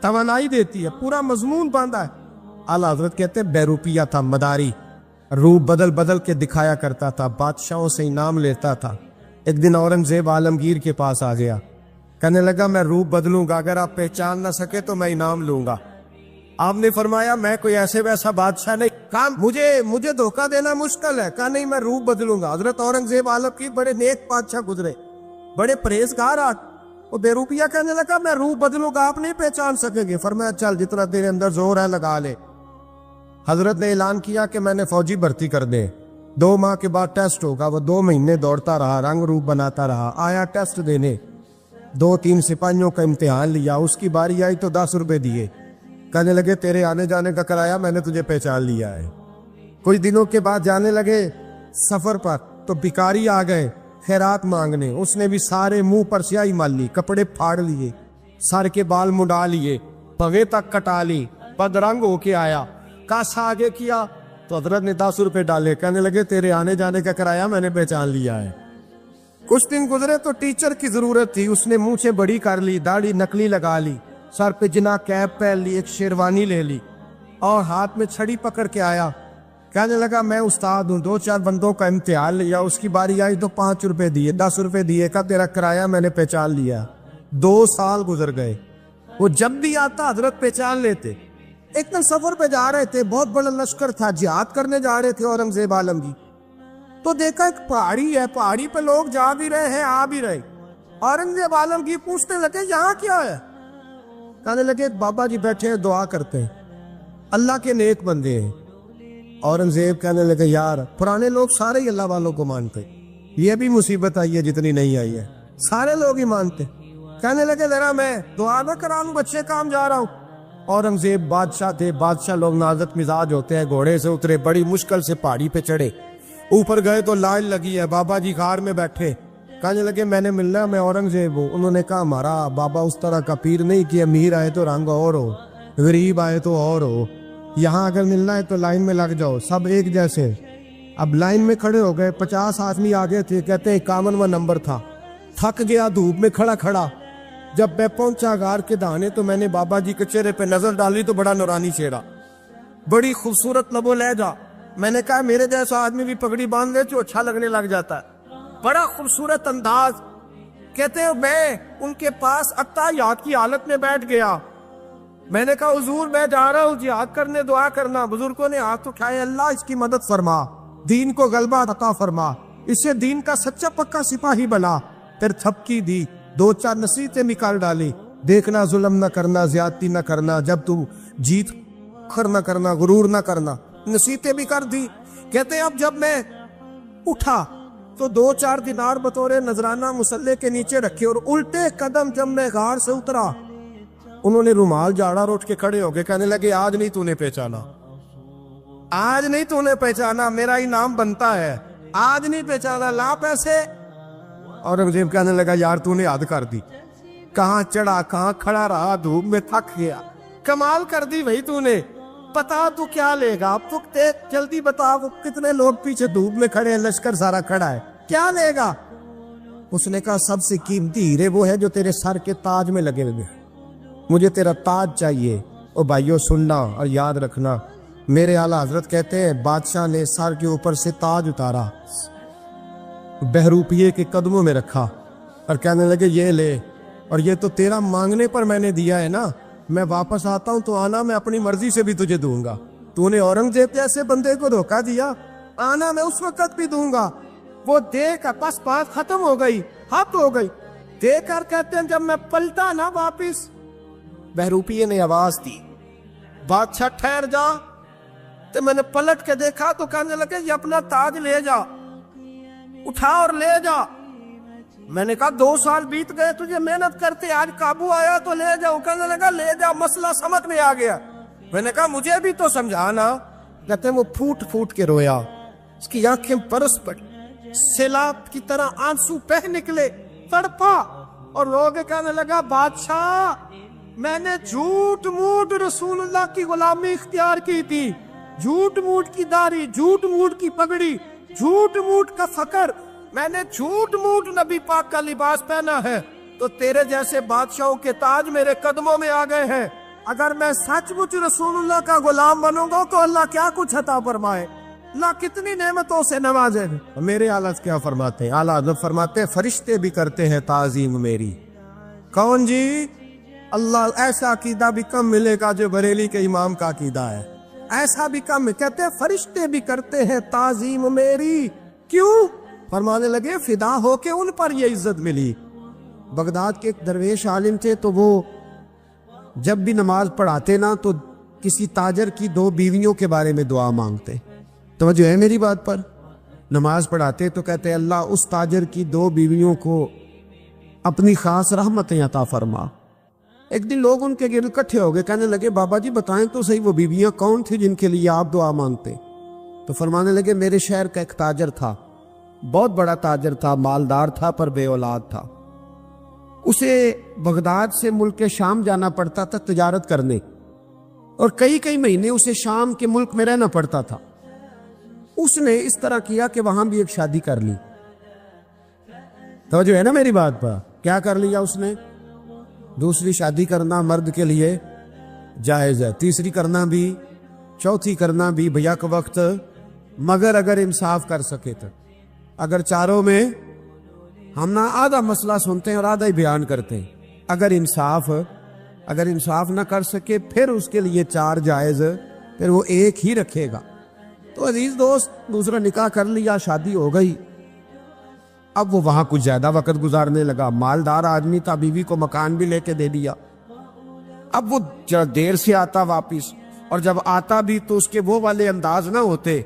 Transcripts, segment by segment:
توانائی دیتی ہے, پورا مضمون باندھا ہے. اعلیٰ حضرت کہتے ہیں بہروپیہ تھا, مداری, روپ بدل بدل کے دکھایا کرتا تھا, بادشاہوں سے انعام لیتا تھا. ایک دن اورنگزیب عالمگیر کے پاس آ گیا, کہنے لگا میں روپ بدلوں گا, اگر آپ پہچان نہ سکے تو میں انعام لوں گا. آپ نے فرمایا میں کوئی ایسے ویسا بادشاہ نہیں, کہا مجھے دھوکہ دینا مشکل ہے. کہا نہیں میں روپ بدلوں گا. حضرت اورنگزیب عالمگیر بڑے نیک بادشاہ گزرے, بڑے پرہیزگار. وہ بہروپیہ کہنے لگا میں روپ بدلوں گا, آپ نہیں پہچان سکیں گے. فرمایا چل جتنا تیرے اندر زور ہے لگا لے. حضرت نے اعلان کیا کہ میں نے فوجی بھرتی کر دے, 2 ماہ کے بعد ٹیسٹ ہوگا. وہ 2 مہینے دوڑتا رہا, رنگ روپ بناتا رہا, آیا ٹیسٹ دینے, 2-3 سپاہیوں کا امتحان لیا. اس کی باری آئی تو 10 روپے دیے, کہنے لگے تیرے آنے جانے کا کرایہ میں نے تجھے پہچان لیا ہے. کچھ دنوں کے بعد جانے لگے سفر پر, تو بھکاری آ گئے خیرات مانگنے. اس نے بھی سارے منہ پر سیاہی مال لی, کپڑے پھاڑ لیے, سر کے بال مڈا لیے, پگے تک کٹا لی, بدرنگ ہو کے آیا. کاسا آگے کیا تو حضرت نے 10 روپے ڈالے, کہنے لگے تیرے آنے جانے کا کرایہ میں نے پہچان لیا ہے. کچھ دن گزرے تو ٹیچر کی ضرورت تھی. اس نے منہ سے بڑی کر لی, داڑھی نکلی لگا لی, سر پہ جنا کیپ پہن لی, ایک شیروانی لے لی اور ہاتھ میں چھڑی پکڑ کے آیا. کہنے لگا میں استاد ہوں, 2-4 بندوں کا امتحان لیا, اس کی باری آئی تو 5 روپے دیے, 10 روپے دیے, کہا تیرا کرایہ میں نے پہچان لیا. 2 سال گزر گئے. وہ جب بھی آتا حضرت پہچان لیتے. ایک دن سفر پہ جا رہے تھے, بہت بڑا لشکر تھا, جہاد کرنے جا رہے تھے اورنگزیب عالمگیر. تو دیکھا ایک پہاڑی ہے, پہاڑی پہ لوگ جا بھی رہے ہیں آ بھی رہے. اورنگزیب عالمگیر پوچھنے لگے یہاں کیا ہے؟ کہنے لگے بابا جی بیٹھے ہیں دعا کرتے ہیں, اللہ کے نیک بندے ہیں. اورنگزیب کہنے لگے یار پرانے لوگ سارے ہی اللہ والوں کو مانتے, یہ بھی مصیبت آئی ہے جتنی نہیں آئی ہے, سارے لوگ ہی مانتے. کہنے لگے ذرا میں دعا نہ کراؤں, بچے کام جا رہا ہوں. اورنگزیب بادشاہ تھے, بادشاہ لوگ نازک مزاج ہوتے ہیں. گھوڑے سے اترے, بڑی مشکل سے پہاڑی پہ چڑھے, اوپر گئے تو لائن لگی ہے, بابا جی غار میں بیٹھے. کہنے لگے میں نے ملنا, میں اورنگزیب ہوں. انہوں نے کہا ہمارا بابا اس طرح کا پیر نہیں کہ امیر آئے تو رنگ اور ہو, غریب آئے تو اور ہو. یہاں اگر ملنا ہے تو لائن میں لگ جاؤ, سب ایک جیسے. اب لائن میں کھڑے ہو گئے, 50 آدمی آگے تھے, کہتے ہیں 51واں نمبر تھا. تھک گیا دھوپ میں کھڑا کھڑا. جب میں پہنچا غار کے دہانے تو میں نے بابا جی کے چہرے پہ نظر ڈالی تو بڑا نورانی چہرہ, بڑی خوبصورت لب و لہجہ. میں نے کہا میرے جیسا آدمی بھی پگڑی باندھ لے تو اچھا لگنے لگ جاتا ہے, بڑا خوبصورت انداز. کہتے ہیں میں ان کے پاس اتحیات کی حالت میں بیٹھ گیا. میں نے کہا حضور میں جا رہا ہوں جہاد کرنے, دعا کرنا. بزرگوں نے ہاتھ اٹھائے, اللہ اس کی مدد فرما, دین کو غلبہ عطا فرما, اسے دین کا سچا پکا سپاہی بنا. پھر تھپکی دی, 2-4 نصیحتیں نکال ڈالی, دیکھنا ظلم نہ کرنا, زیادتی نہ کرنا, جب تو جیت کر نہ کرنا, غرور نہ کرنا, نصیحتیں بھی کر دی. کہتے ہیں اب جب میں اٹھا تو 2-4 دینار بطور نذرانہ مسلح کے نیچے رکھے, اور الٹے قدم جب میں غار سے اترا انہوں نے رومال جاڑا اور اٹھ کے کھڑے ہو گئے. کہنے لگے آج نہیں تو نے پہچانا, آج نہیں تو نے پہچانا, میرا انعام بنتا ہے, آج نہیں پہچانا, لا پیسے. اورنگزیب کہنے لگا یار تو نے حد کر دی, کہاں چڑھا کہاں کھڑا رہا, دھوپ میں تھک گیا, کمال کر دی بھائی تو نے. پتا تو کیا لے گا, اب تو جلدی بتا, وہ کتنے لوگ پیچھے دھوپ میں کھڑے ہیں, لشکر سارا کھڑا ہے, کیا لے گا؟ اس نے کہا سب سے قیمتی ہیرے وہ ہے جو تیرے سر کے تاج میں لگے ہوئے, مجھے تیرا تاج چاہیے. او بھائیو سننا اور یاد رکھنا, میرے اعلیٰ حضرت کہتے ہیں بادشاہ نے سر کے اوپر سے تاج اتارا, بہروپیے کے قدموں میں رکھا اور کہنے لگے یہ لے, اور یہ تو تیرا مانگنے پر میں نے دیا ہے نا, میں واپس آتا ہوں تو آنا, میں اپنی مرضی سے بھی تجھے دوں گا. تو نے اورنگزیب جیسے بندے کو دھوکہ دیا, آنا میں اس وقت بھی دوں گا. وہ دے کر بس بات ختم ہو گئی, حد ہو گئی. دے کر کہتے ہیں جب میں پلٹا نا واپس, بہروپیے نے آواز دی بادشاہ ٹھہر جا. تو میں نے پلٹ کے دیکھا تو کہنے لگے یہ اپنا تاج لے جا, اٹھا اور لے جا. میں نے کہا 2 سال بیت گئے تجھے محنت کرتے, آج قابو آیا تو لے جاؤ. کہنے لگا لے جا, مسئلہ سمجھ میں آ گیا. میں نے کہا مجھے بھی تو سمجھانا. کہتے ہیں وہ پھوٹ پھوٹ کے رویا, اس کی آنکھیں برس پڑی, سیلاب کی طرح آنسو بہہ نکلے, تڑپا اور رو کے کہنے لگا بادشاہ میں نے جھوٹ موٹ رسول اللہ کی غلامی اختیار کی تھی, جھوٹ موٹ کی داڑھی, جھوٹ موٹ کی پگڑی, جھوٹ موٹ کا فقر, میں نے جھوٹ موٹ نبی پاک کا لباس پہنا ہے, تو تیرے جیسے بادشاہوں کے تاج میرے قدموں میں آ گئے ہیں. اگر میں سچ مچ رسول اللہ کا غلام بنوں گا تو اللہ کیا کچھ عطا فرمائے، اللہ کتنی نعمتوں سے نوازے۔ میرے اعلیٰ کیا فرماتے ہیں؟ اعلیٰ حضرت فرماتے ہیں فرشتے بھی کرتے ہیں تعظیم میری۔ کون جی؟ اللہ ایسا عقیدہ بھی کم ملے گا جو بریلی کے امام کا عقیدہ ہے، ایسا بھی کم۔ کہتے ہیں فرشتے بھی کرتے ہیں تعظیم میری۔ کیوں؟ فرمانے لگے فدا ہو کے ان پر یہ عزت ملی۔ بغداد کے ایک درویش عالم تھے، تو وہ جب بھی نماز پڑھاتے نا تو کسی تاجر کی 2 بیویوں کے بارے میں دعا مانگتے۔ توجہ ہے میری بات پر؟ نماز پڑھاتے تو کہتے اللہ اس تاجر کی 2 بیویوں کو اپنی خاص رحمتیں عطا فرما۔ ایک دن لوگ ان کے گرد اکٹھے ہو گئے، کہنے لگے بابا جی بتائیں تو صحیح وہ بیویاں کون تھی جن کے لیے آپ دعا مانگتے؟ تو فرمانے لگے میرے شہر کا ایک تاجر تھا، بہت بڑا تاجر تھا، مالدار تھا پر بے اولاد تھا۔ اسے بغداد سے ملک شام جانا پڑتا تھا تجارت کرنے، اور کئی مہینے اسے شام کے ملک میں رہنا پڑتا تھا۔ اس نے اس طرح کیا کہ وہاں بھی ایک شادی کر لی۔ توجہ ہے نا میری بات پر؟ کیا کر لیا اس نے؟ دوسری شادی کرنا مرد کے لیے جائز ہے، تیسری کرنا بھی، چوتھی کرنا بھی بھیا کے وقت، مگر اگر انصاف کر سکے تو۔ اگر چاروں میں ہم نہ آدھا مسئلہ سنتے ہیں اور آدھا ہی بیان کرتے ہیں، اگر انصاف نہ کر سکے پھر اس کے لیے 4 جائز، پھر وہ ایک ہی رکھے گا۔ تو عزیز دوست دوسرا نکاح کر لیا، شادی ہو گئی۔ اب وہ وہاں کچھ زیادہ وقت گزارنے لگا، مالدار آدمی تھا، بیوی کو مکان بھی لے کے دے دیا۔ اب وہ دیر سے آتا واپس، اور جب آتا بھی تو اس کے وہ والے انداز نہ ہوتے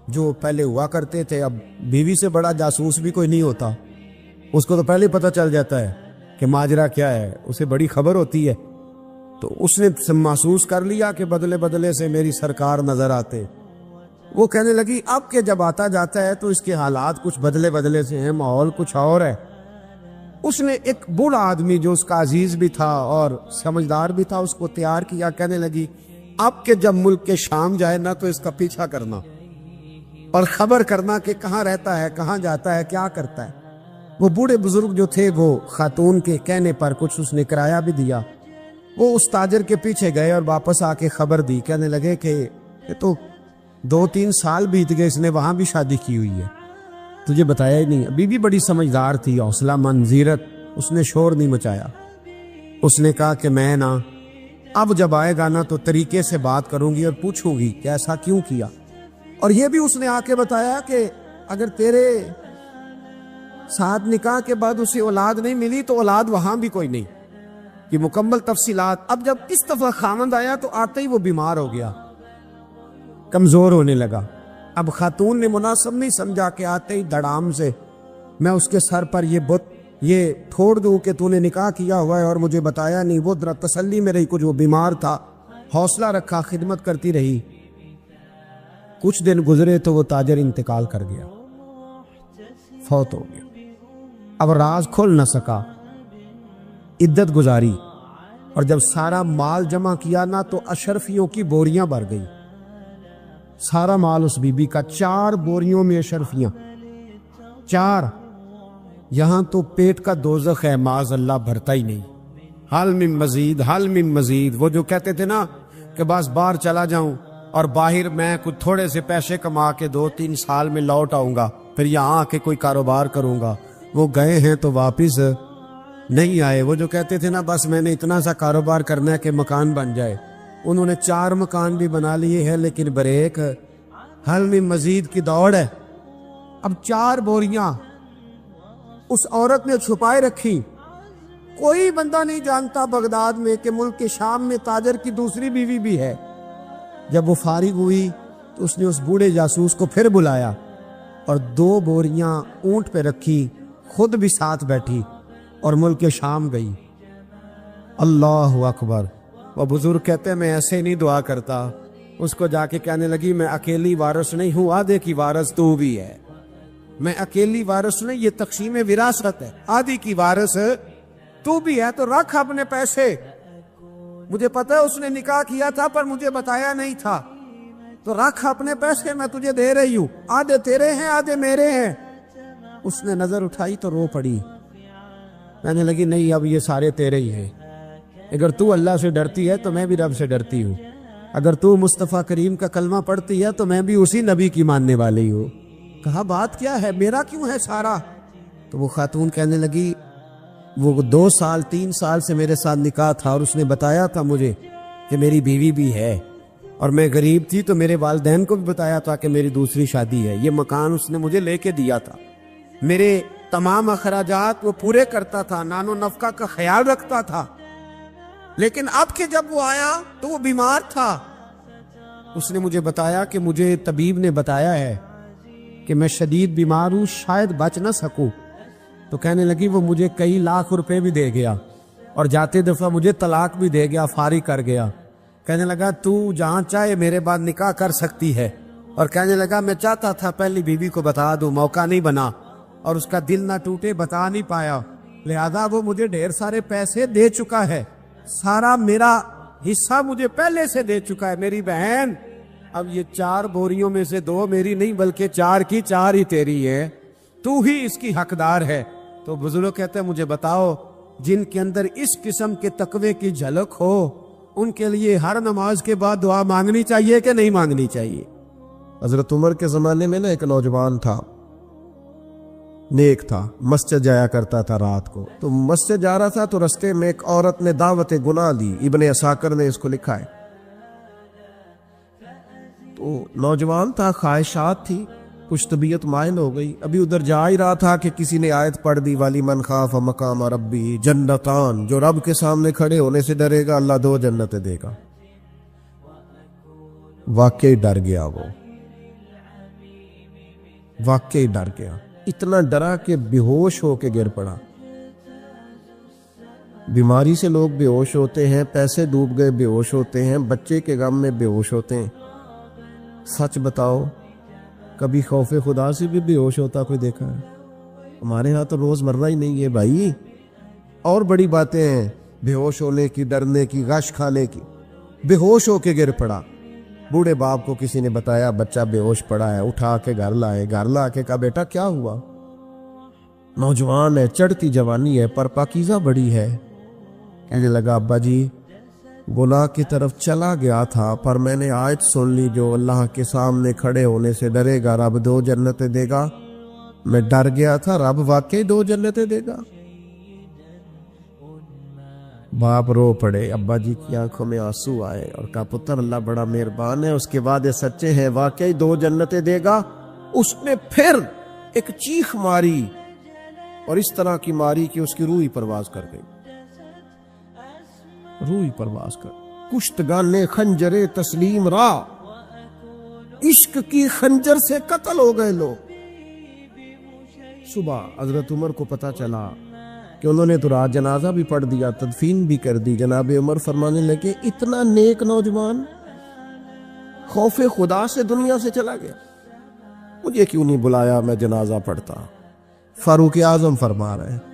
جو پہلے ہوا کرتے تھے۔ اب بیوی سے بڑا جاسوس بھی کوئی نہیں ہوتا، اس کو تو پہلے پتہ چل جاتا ہے کہ ماجرا کیا ہے، اسے بڑی خبر ہوتی ہے۔ تو اس نے محسوس کر لیا کہ بدلے سے میری سرکار نظر آتے۔ وہ کہنے لگی اب کہ جب آتا جاتا ہے تو اس کے حالات کچھ بدلے سے ہیں، ماحول کچھ اور ہے۔ اس نے ایک بوڑھا آدمی جو اس کا عزیز بھی تھا اور سمجھدار بھی تھا اس کو تیار کیا، کہنے لگی اب کہ جب ملک کے شام جائے نا تو اس کا پیچھا کرنا اور خبر کرنا کہ کہاں رہتا ہے، کہاں جاتا ہے، کیا کرتا ہے۔ وہ بوڑھے بزرگ جو تھے وہ خاتون کے کہنے پر کچھ اس نے کرایہ بھی دیا۔ وہ اس تاجر کے پیچھے گئے اور واپس آ کے خبر دی، کہنے لگے کہ یہ تو 2-3 سال بیت گئے، اس نے وہاں بھی شادی کی ہوئی ہے، تجھے بتایا ہی نہیں۔ بی بی بڑی سمجھدار تھی، حوصلہ مند، زیرت، اس نے شور نہیں مچایا۔ اس نے کہا کہ میں نا اب جب آئے گا نا تو طریقے سے بات کروں گی اور پوچھوں گی کہ ایسا کیوں کیا۔ اور یہ بھی اس نے آ کے بتایا کہ اگر تیرے ساتھ نکاح کے بعد اسے اولاد نہیں ملی تو اولاد وہاں بھی کوئی نہیں، یہ مکمل تفصیلات۔ اب جب اس دفعہ خامند آیا تو آتے ہی وہ بیمار ہو گیا، کمزور ہونے لگا۔ اب خاتون نے مناسب نہیں سمجھا کہ آتے ہی دڑام سے میں اس کے سر پر یہ ٹھوڑ دوں کہ تو نے نکاح کیا ہوا ہے اور مجھے بتایا نہیں۔ وہ ذرا تسلی میں رہی، کچھ وہ بیمار تھا، حوصلہ رکھا، خدمت کرتی رہی۔ کچھ دن گزرے تو وہ تاجر انتقال کر گیا، فوت ہو گیا۔ اب راز کھل نہ سکا، عدت گزاری، اور جب سارا مال جمع کیا نا تو اشرفیوں کی بوریاں بھر گئی۔ سارا مال اس بی بی کا، 4 بوریوں میں اشرفیاں، 4۔ یہاں تو پیٹ کا دوزخ ہے، معاذ اللہ، بھرتا ہی نہیں۔ حل من مزید، حل من مزید۔ وہ جو کہتے تھے نا کہ بس باہر چلا جاؤں اور باہر میں کچھ تھوڑے سے پیسے کما کے 2-3 سال میں لوٹ آؤں گا، پھر یہاں آ کے کوئی کاروبار کروں گا، وہ گئے ہیں تو واپس نہیں آئے۔ وہ جو کہتے تھے نا بس میں نے اتنا سا کاروبار کرنا ہے کہ مکان بن جائے، انہوں نے 4 مکان بھی بنا لیے ہیں، لیکن بریک حل من مزید کی دوڑ ہے۔ اب 4 بوریاں اس عورت نے چھپائے رکھی، کوئی بندہ نہیں جانتا بغداد میں کہ ملک کے شام میں تاجر کی دوسری بیوی بھی ہے۔ جب وہ فارغ ہوئی تو اس نے اس بوڑھے جاسوس کو پھر بلایا اور 2 بوریاں اونٹ پہ رکھی، خود بھی ساتھ بیٹھی اور ملک شام گئی۔ اللہ اکبر۔ وہ بزرگ کہتے ہیں میں ایسے نہیں دعا کرتا۔ اس کو جا کے کہنے لگی میں اکیلی وارث نہیں ہوں، آدھے کی وارث تو بھی ہے۔ میں اکیلی وارث نہیں، یہ تقسیم وراثت ہے، آدھی کی وارث تو بھی ہے، تو رکھ اپنے پیسے۔ مجھے پتہ ہے اس نے نکاح کیا تھا پر مجھے بتایا نہیں تھا، تو رکھ اپنے پیسے، میں تجھے دے رہی ہوں، آدھے تیرے ہیں آدھے میرے ہیں۔ اس نے نظر اٹھائی تو رو پڑی، کہنے لگی نہیں اب یہ سارے تیرے ہی ہیں۔ اگر تو اللہ سے ڈرتی ہے تو میں بھی رب سے ڈرتی ہوں، اگر تو مصطفیٰ کریم کا کلمہ پڑھتی ہے تو میں بھی اسی نبی کی ماننے والی ہوں۔ کہا بات کیا ہے، میرا کیوں ہے سارا؟ تو وہ خاتون کہنے لگی وہ 2 سال 3 سال سے میرے ساتھ نکاح تھا، اور اس نے بتایا تھا مجھے کہ میری بیوی بھی ہے، اور میں غریب تھی تو میرے والدین کو بھی بتایا تھا کہ میری دوسری شادی ہے۔ یہ مکان اس نے مجھے لے کے دیا تھا، میرے تمام اخراجات وہ پورے کرتا تھا، نان و نفقہ کا خیال رکھتا تھا، لیکن اب کہ جب وہ آیا تو وہ بیمار تھا۔ اس نے مجھے بتایا کہ مجھے طبیب نے بتایا ہے کہ میں شدید بیمار ہوں، شاید بچ نہ سکوں۔ تو کہنے لگی وہ مجھے کئی لاکھ روپے بھی دے گیا، اور جاتے دفعہ مجھے طلاق بھی دے گیا، فارغ کر گیا۔ کہنے لگا تو جہاں چاہے میرے بعد نکاح کر سکتی ہے، اور کہنے لگا میں چاہتا تھا پہلی بیوی کو بتا دوں، موقع نہیں بنا، اور اس کا دل نہ ٹوٹے، بتا نہیں پایا، لہذا وہ مجھے ڈھیر سارے پیسے دے چکا ہے، سارا میرا حصہ مجھے پہلے سے دے چکا ہے۔ میری بہن اب یہ 4 بوریوں میں سے 2 میری نہیں بلکہ 4 کی 4 ہی تیری ہے، تو ہی اس کی حقدار ہے۔ تو بزرگ کہتے ہیں مجھے بتاؤ جن کے اندر اس قسم کے تقوی کی جھلک ہو ان کے لیے ہر نماز کے بعد دعا مانگنی چاہیے کہ نہیں مانگنی چاہیے؟ حضرت عمر کے زمانے میں نا ایک نوجوان تھا، نیک تھا، مسجد جایا کرتا تھا رات کو۔ تو مسجد جا رہا تھا تو رستے میں ایک عورت نے دعوت گناہ دی، ابن عساکر نے اس کو لکھا ہے۔ تو نوجوان تھا، خواہشات تھی، کچھ طبیعت مائل ہو گئی، ابھی ادھر جا ہی رہا تھا کہ کسی نے آیت پڑھ دی والی من خاف مقام ربی جنتان، جو رب کے سامنے کھڑے ہونے سے ڈرے گا اللہ 2 جنتیں دے گا۔ واقعی ڈر گیا، وہ واقعی ڈر گیا، اتنا ڈرا کہ بے ہوش ہو کے گر پڑا۔ بیماری سے لوگ بے ہوش ہوتے ہیں، پیسے ڈوب گئے بے ہوش ہوتے ہیں، بچے کے غم میں بے ہوش ہوتے ہیں۔ سچ بتاؤ کبھی خوف خدا سے بھی بے ہوش ہوتا کوئی دیکھا ہے؟ ہمارے ہاں تو روز مرہ ہی نہیں ہے بھائی، اور بڑی باتیں ہیں بے ہوش ہونے کی، ڈرنے کی، غش کھانے کی۔ بے ہوش ہو کے گر پڑا، بوڑھے باپ کو کسی نے بتایا بچہ بے ہوش پڑا ہے، اٹھا کے گھر لائے، گھر لا کے کہا بیٹا کیا ہوا؟ نوجوان ہے، چڑھتی جوانی ہے، پر پاکیزہ بڑی ہے۔ کہنے لگا ابا جی گناہ کی طرف چلا گیا تھا، پر میں نے آیت سن لی جو اللہ کے سامنے کھڑے ہونے سے ڈرے گا رب 2 جنتیں دے گا، میں ڈر گیا تھا، رب واقعی 2 جنتیں دے گا۔ باپ رو پڑے، ابا جی کی آنکھوں میں آنسو آئے اور کہا پتر اللہ بڑا مہربان ہے، اس کے بعد یہ سچے ہیں، واقعی 2 جنتیں دے گا۔ اس نے پھر ایک چیخ ماری اور اس طرح کی ماری کہ اس کی روح ہی پرواز کر گئی، روح ہی پرواز کر۔ کشتگان خنجر تسلیم را، عشق کی خنجر سے قتل ہو گئے لوگ۔ صبح حضرت عمر کو پتا چلا کہ انہوں نے تو رات جنازہ بھی پڑھ دیا، تدفین بھی کر دی۔ جناب عمر فرمانے لگے اتنا نیک نوجوان خوف خدا سے دنیا سے چلا گیا، مجھے کیوں نہیں بلایا، میں جنازہ پڑھتا۔ فاروق اعظم فرما رہے ہیں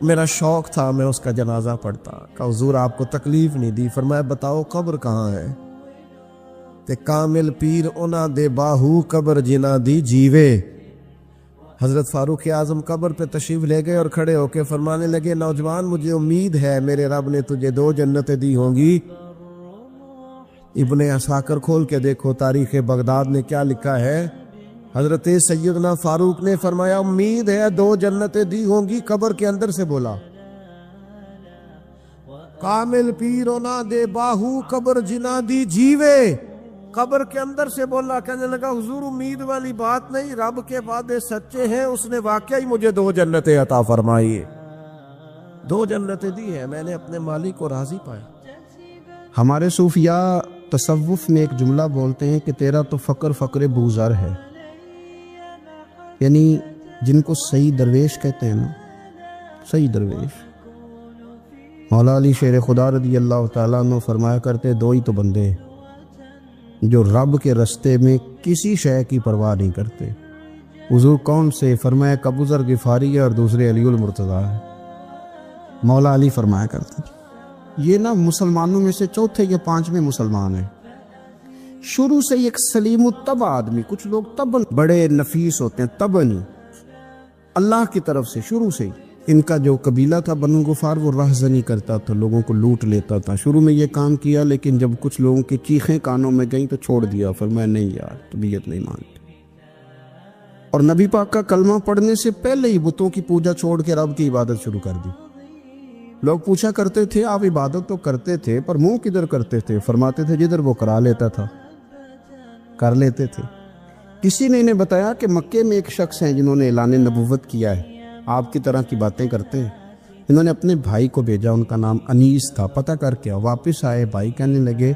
میرا شوق تھا میں اس کا جنازہ پڑھتا۔ کہا حضور آپ کو تکلیف نہیں دی؟ فرمایا بتاؤ قبر کہاں ہے؟ تے کامل پیر اونا دے باہو قبر جنا دی جیوے۔ حضرت فاروق اعظم قبر پہ تشریف لے گئے اور کھڑے ہو کے فرمانے لگے نوجوان مجھے امید ہے میرے رب نے تجھے 2 جنتیں دی ہوں گی۔ ابن عساکر کھول کے دیکھو تاریخ بغداد نے کیا لکھا ہے۔ حضرت سیدنا فاروق نے فرمایا امید ہے 2 جنتیں دی ہوں گی، قبر کے اندر سے بولا کامل پیرو نہ دے باہو قبر جنا دی جیوے، قبر کے اندر سے بولا۔ کہنے لگا حضور امید والی بات نہیں، رب کے وعدے سچے ہیں، اس نے واقعی مجھے 2 جنتیں عطا فرمائی، 2 جنتیں دی ہیں، میں نے اپنے مالک کو راضی پایا۔ ہمارے صوفیاء تصوف میں ایک جملہ بولتے ہیں کہ تیرا تو فقر فقر بوزر ہے، یعنی جن کو صحیح درویش کہتے ہیں نا، صحیح درویش۔ مولا علی شیر خدا رضی اللہ تعالیٰ عنہ فرمایا کرتے 2 ہی تو بندے ہیں جو رب کے رستے میں کسی شے کی پرواہ نہیں کرتے۔ حضور کون سے؟ فرمایا ابو ذر غفاری ہے اور دوسرے علی المرتضیٰ ہے۔ مولا علی فرمایا کرتے یہ نا مسلمانوں میں سے 4تھے یا 5ویں مسلمان ہیں، شروع سے ایک سلیم الطبع آدمی، کچھ لوگ طبعاً بڑے نفیس ہوتے ہیں، طبعاً اللہ کی طرف سے شروع سے ہی ان کا جو قبیلہ تھا بنو غفار وہ رہزنی کرتا تھا، لوگوں کو لوٹ لیتا تھا۔ شروع میں یہ کام کیا، لیکن جب کچھ لوگوں کی چیخیں کانوں میں گئیں تو چھوڑ دیا، فرمایا نہیں یار طبیعت نہیں مانتی۔ اور نبی پاک کا کلمہ پڑھنے سے پہلے ہی بتوں کی پوجا چھوڑ کے رب کی عبادت شروع کر دی۔ لوگ پوچھا کرتے تھے آپ عبادت تو کرتے تھے پر منہ کدھر کرتے تھے؟ فرماتے تھے جدھر وہ کرا لیتا تھا کر لیتے تھے۔ کسی نے انہیں بتایا کہ مکے میں ایک شخص ہیں جنہوں نے اعلان نبوت کیا ہے، آپ کی طرح کی باتیں کرتے ہیں۔ انہوں نے اپنے بھائی کو بھیجا، ان کا نام انیس تھا، پتہ کر کے واپس آئے، بھائی کہنے لگے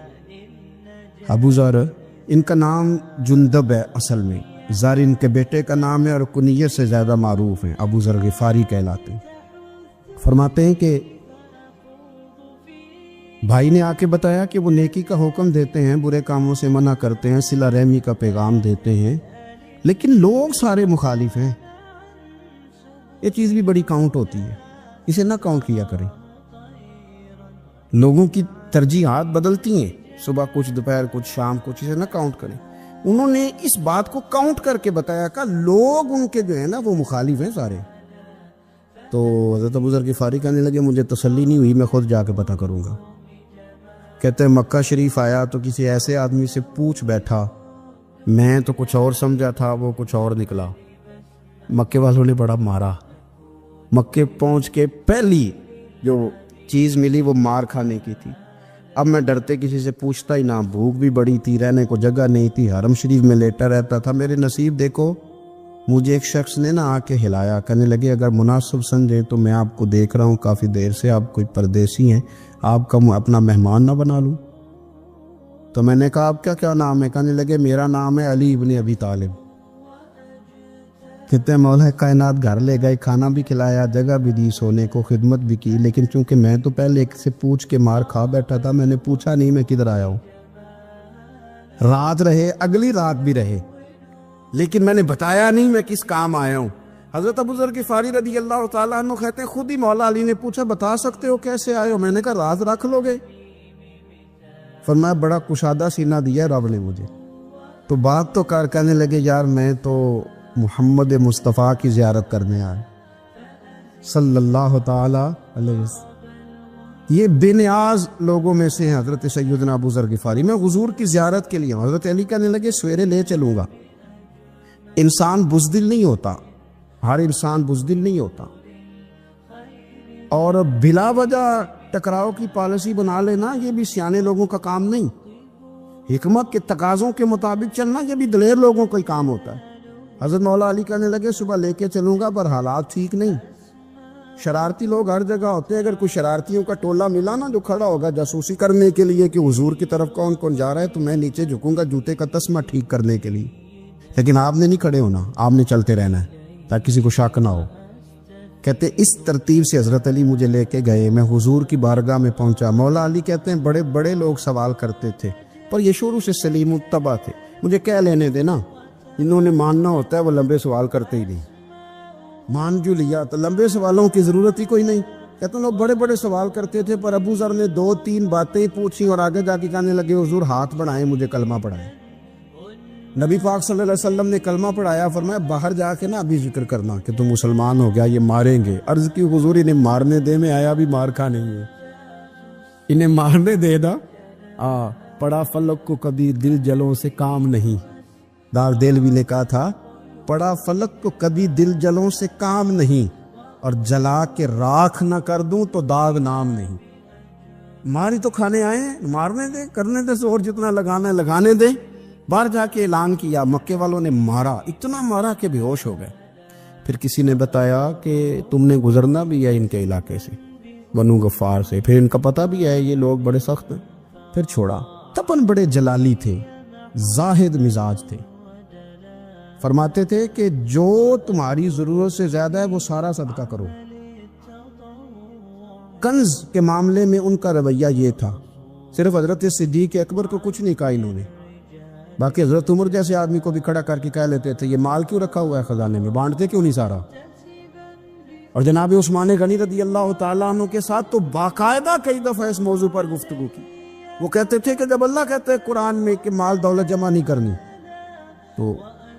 ابو ذر، ان کا نام جندب ہے، اصل میں ذر ان کے بیٹے کا نام ہے اور کنیت سے زیادہ معروف ہیں، ابو ذر غفاری کہلاتے ہیں۔ فرماتے ہیں کہ بھائی نے آ کے بتایا کہ وہ نیکی کا حکم دیتے ہیں، برے کاموں سے منع کرتے ہیں، صلہ رحمی کا پیغام دیتے ہیں، لیکن لوگ سارے مخالف ہیں۔ یہ چیز بھی بڑی کاؤنٹ ہوتی ہے، اسے نہ کاؤنٹ کیا کریں۔ لوگوں کی ترجیحات بدلتی ہیں، صبح کچھ، دوپہر کچھ، شام کچھ، اسے نہ کاؤنٹ کریں۔ انہوں نے اس بات کو کاؤنٹ کر کے بتایا کہ لوگ ان کے جو ہے نا وہ مخالف ہیں سارے۔ تو حضرت ابو ذر غفاری کہنے لگے مجھے تسلی نہیں ہوئی، میں خود جا کے پتہ کروں گا۔ کہتے ہیں مکہ شریف آیا تو کسی ایسے آدمی سے پوچھ بیٹھا، میں تو کچھ اور سمجھا تھا، وہ کچھ اور نکلا۔ مکے والوں نے بڑا مارا۔ مکے پہنچ کے پہلی جو چیز ملی وہ مار کھانے کی تھی۔ اب میں ڈرتے کسی سے پوچھتا ہی نہ، بھوک بھی بڑی تھی، رہنے کو جگہ نہیں تھی، حرم شریف میں لیٹا رہتا تھا۔ میرے نصیب دیکھو، مجھے ایک شخص نے نہ آ کے ہلایا، کہنے لگے اگر مناسب سمجھے تو میں آپ کو دیکھ رہا ہوں کافی دیر سے، آپ کوئی پردیسی ہیں، آپ کا اپنا مہمان نہ بنا لوں؟ تو میں نے کہا آپ کا کیا نام ہے؟ کہنے لگے میرا نام ہے علی ابن ابی طالب۔ کہتے ہیں مولا کائنات گھر لے گئے، کھانا بھی کھلایا، جگہ بھی دی، سونے کو خدمت بھی کی، لیکن چونکہ میں تو پہلے ایک سے پوچھ کے مار کھا بیٹھا تھا، میں نے پوچھا نہیں میں کدھر آیا ہوں۔ رات رہے، اگلی رات بھی رہے، لیکن میں نے بتایا نہیں میں کس کام آیا ہوں۔ حضرت ابو ذر غفاری رضی اللہ تعالیٰ عنہ کہتے ہیں خود ہی مولا علی نے پوچھا بتا سکتے ہو کیسے آئے ہو؟ میں نے کہا راز رکھ لو گے؟ فرمایا بڑا کشادہ سینہ دیا رب نے مجھے۔ تو بات تو کہنے لگے یار میں تو محمد مصطفیٰ کی زیارت کرنے آیا صلی اللہ تعالی علیہ وسلم۔ یہ بے نیاز لوگوں میں سے ہیں حضرت سیدنا ابو ذر غفاری۔ میں حضور کی زیارت کے لیے ہوں۔ حضرت علی کہنے لگے سویرے لے چلوں گا۔ انسان بزدل نہیں ہوتا، ہر انسان بزدل نہیں ہوتا، اور بلا وجہ ٹکراؤ کی پالیسی بنا لینا یہ بھی سیانے لوگوں کا کام نہیں۔ حکمت کے تقاضوں کے مطابق چلنا یہ بھی دلیر لوگوں کا کام ہوتا ہے۔ حضرت مولا علی کہنے لگے صبح لے کے چلوں گا پر حالات ٹھیک نہیں، شرارتی لوگ ہر جگہ ہوتے ہیں۔ اگر کوئی شرارتیوں کا ٹولہ ملا نا جو کھڑا ہوگا جاسوسی کرنے کے لیے کہ حضور کی طرف کون کون جا رہا ہے، تو میں نیچے جھکوں گا جوتے کا تسمہ ٹھیک کرنے کے لیے، لیکن آپ نے نہیں کھڑے ہونا، آپ نے چلتے رہنا ہے تاکہ کسی کو شک نہ ہو۔ کہتے اس ترتیب سے حضرت علی مجھے لے کے گئے، میں حضور کی بارگاہ میں پہنچا۔ مولا علی کہتے ہیں بڑے بڑے لوگ سوال کرتے تھے پر یہ شروع سے سلیم الطبع تھے، مجھے کہہ لینے دینا، انہوں نے ماننا ہوتا ہے وہ لمبے سوال کرتے ہی نہیں۔ مان جو لیا تو لمبے سوالوں کی ضرورت ہی کوئی نہیں۔ کہتے ہیں لوگ بڑے بڑے سوال کرتے تھے پر ابو ذر نے 2-3 باتیں پوچھی اور آگے جا کے کہنے لگے حضور ہاتھ بڑھائیں مجھے کلمہ پڑھائیں۔ نبی پاک صلی اللہ علیہ وسلم نے کلمہ پڑھایا، فرمایا باہر جا کے نا ابھی ذکر کرنا کہ تم مسلمان ہو گیا، یہ ماریں گے۔ عرض کی حضور انہیں مارنے دے، میں آیا بھی مار کھانے ہے، انہیں مارنے دے نا۔ پڑا فلک کو کبھی دل جلوں سے کام نہیں، دار دلوی نے کہا تھا پڑا فلک کو کبھی دل جلوں سے کام نہیں، اور جلا کے راکھ نہ کر دوں تو داغ نام نہیں۔ ماری تو کھانے آئے ہیں، مارنے دے، کرنے دے زور جتنا لگانا ہے لگانے دے۔ باہر جا کے اعلان کیا، مکے والوں نے مارا، اتنا مارا کہ بے ہوش ہو گئے۔ پھر کسی نے بتایا کہ تم نے گزرنا بھی ہے ان کے علاقے سے، بنو غفار سے، پھر ان کا پتہ بھی ہے یہ لوگ بڑے سخت ہیں۔ پھر چھوڑا۔ تپن بڑے جلالی تھے، زاہد مزاج تھے، فرماتے تھے کہ جو تمہاری ضرورت سے زیادہ ہے وہ سارا صدقہ کرو۔ کنز کے معاملے میں ان کا رویہ یہ تھا، صرف حضرت صدیق اکبر کو کچھ نہیں کہا انہوں نے، باقی حضرت عمر جیسے آدمی کو بھی کھڑا کر کے کہہ لیتے تھے یہ مال کیوں رکھا ہوا ہے خزانے میں، بانٹتے کیوں نہیں سارا؟ اور جناب عثمان غنی رضی اللہ تعالیٰ عنہ کے ساتھ تو باقاعدہ کئی دفعہ اس موضوع پر گفتگو کی۔ وہ کہتے تھے کہ جب اللہ کہتے ہیں قرآن میں کہ مال دولت جمع نہیں کرنی، تو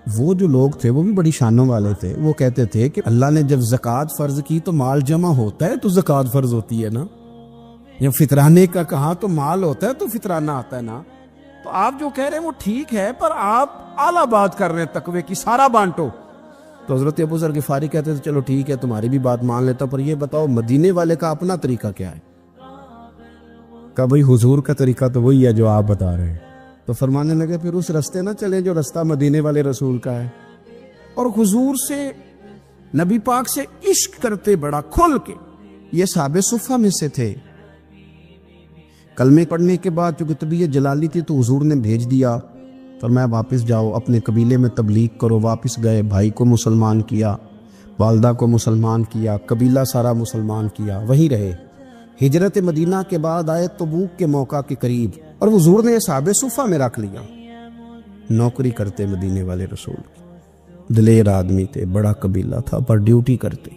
وہ جو لوگ تھے وہ بھی بڑی شانوں والے تھے. وہ کہتے تھے کہ اللہ نے جب زکوٰۃ فرض کی تو مال جمع ہوتا ہے تو زکوٰۃ فرض ہوتی ہے نا. جب فطرانے کا کہا تو مال ہوتا ہے تو فطرانہ آتا ہے نا. تو آپ جو کہہ رہے ہیں وہ ٹھیک ہے، پر آپ اعلیٰ بات کر رہے ہیں تقوی کی، سارا بانٹو. تو حضرت ابو ذر غفاری کہتے تھے چلو ٹھیک ہے تمہاری بھی بات مان لیتا، پر یہ بتاؤ مدینے والے کا اپنا طریقہ کیا ہے؟ کہ بھئی حضور کا طریقہ تو وہی ہے جو آپ بتا رہے ہیں. تو فرمانے لگے پھر اس رستے نہ چلے جو رستہ مدینے والے رسول کا ہے. اور حضور سے، نبی پاک سے عشق کرتے بڑا کھل کے. یہ صحابہ صفہ میں سے تھے. کلمے پڑھنے کے بعد چونکہ طبیعت جلالی تھی تو حضور نے بھیج دیا، فرمایا واپس جاؤ اپنے قبیلے میں تبلیغ کرو. واپس گئے، بھائی کو مسلمان کیا، والدہ کو مسلمان کیا، قبیلہ سارا مسلمان کیا، وہیں رہے. ہجرت مدینہ کے بعد آئے تبوک کے موقع کے قریب، اور حضور نے صحابہ صفہ میں رکھ لیا. نوکری کرتے مدینے والے رسول کی، دلیر آدمی تھے، بڑا قبیلہ تھا، پر ڈیوٹی کرتے،